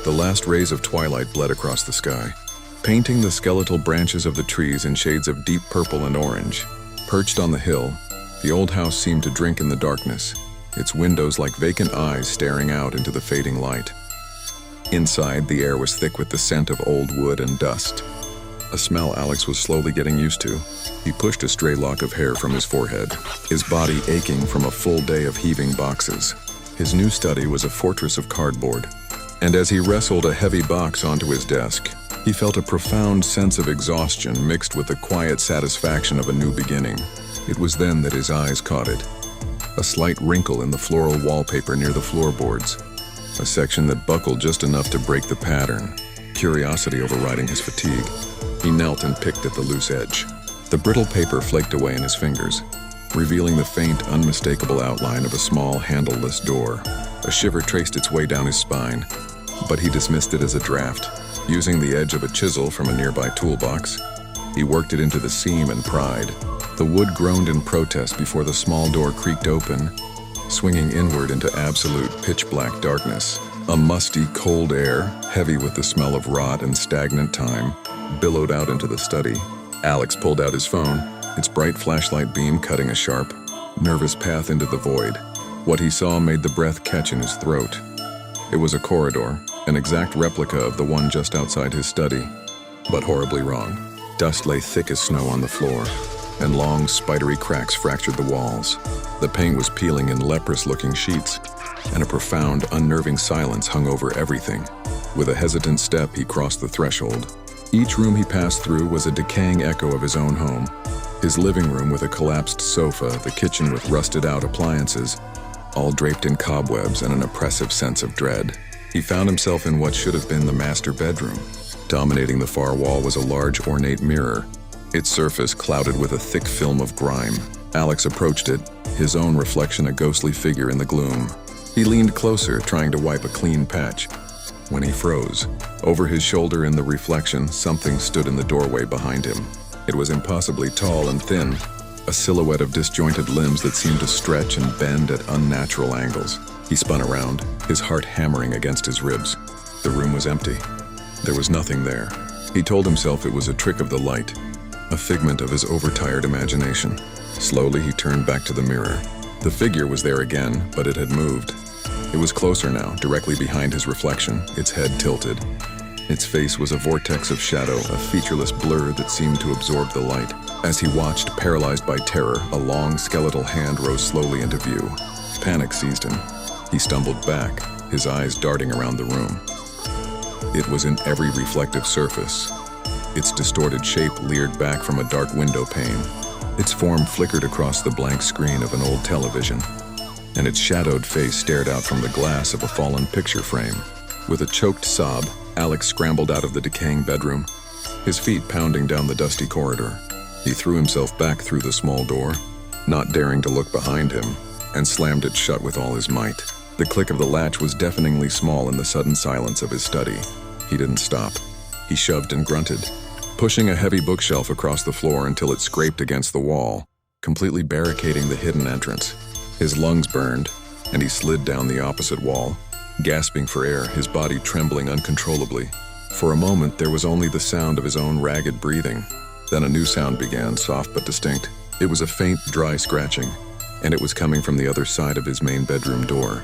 The last rays of twilight bled across the sky, painting the skeletal branches of the trees in shades of deep purple and orange. Perched on the hill, the old house seemed to drink in the darkness, its windows like vacant eyes staring out into the fading light. Inside, the air was thick with the scent of old wood and dust, a smell Alex was slowly getting used to. He pushed a stray lock of hair from his forehead, his body aching from a full day of heaving boxes. His new study was a fortress of cardboard, and as he wrestled a heavy box onto his desk, he felt a profound sense of exhaustion mixed with the quiet satisfaction of a new beginning. It was then that his eyes caught it. A slight wrinkle in the floral wallpaper near the floorboards, a section that buckled just enough to break the pattern, curiosity overriding his fatigue. He knelt and picked at the loose edge. The brittle paper flaked away in his fingers, revealing the faint, unmistakable outline of a small, handleless door. A shiver traced its way down his spine, but he dismissed it as a draft. Using the edge of a chisel from a nearby toolbox, he worked it into the seam and pried. The wood groaned in protest before the small door creaked open, swinging inward into absolute pitch-black darkness. A musty, cold air, heavy with the smell of rot and stagnant time, billowed out into the study. Alex pulled out his phone, its bright flashlight beam cutting a sharp, nervous path into the void. What he saw made the breath catch in his throat. It was a corridor, an exact replica of the one just outside his study, but horribly wrong. Dust lay thick as snow on the floor, and long, spidery cracks fractured the walls. The paint was peeling in leprous-looking sheets, and a profound, unnerving silence hung over everything. With a hesitant step, he crossed the threshold. Each room he passed through was a decaying echo of his own home. His living room with a collapsed sofa, the kitchen with rusted-out appliances, all draped in cobwebs and an oppressive sense of dread. He found himself in what should have been the master bedroom. Dominating the far wall was a large, ornate mirror, its surface clouded with a thick film of grime. Alex approached it, his own reflection a ghostly figure in the gloom. He leaned closer, trying to wipe a clean patch, when he froze. Over his shoulder in the reflection, something stood in the doorway behind him. It was impossibly tall and thin, a silhouette of disjointed limbs that seemed to stretch and bend at unnatural angles. He spun around, his heart hammering against his ribs. The room was empty. There was nothing there. He told himself it was a trick of the light, a figment of his overtired imagination. Slowly, he turned back to the mirror. The figure was there again, but it had moved. It was closer now, directly behind his reflection, its head tilted. Its face was a vortex of shadow, a featureless blur that seemed to absorb the light. As he watched, paralyzed by terror, a long, skeletal hand rose slowly into view. Panic seized him. He stumbled back, his eyes darting around the room. It was in every reflective surface. Its distorted shape leered back from a dark window pane. Its form flickered across the blank screen of an old television, and its shadowed face stared out from the glass of a fallen picture frame. With a choked sob, Alex scrambled out of the decaying bedroom, his feet pounding down the dusty corridor. He threw himself back through the small door, not daring to look behind him, and slammed it shut with all his might. The click of the latch was deafeningly small in the sudden silence of his study. He didn't stop. He shoved and grunted, pushing a heavy bookshelf across the floor until it scraped against the wall, completely barricading the hidden entrance. His lungs burned, and he slid down the opposite wall, gasping for air, his body trembling uncontrollably. For a moment, there was only the sound of his own ragged breathing. Then a new sound began, soft but distinct. It was a faint, dry scratching, and it was coming from the other side of his main bedroom door.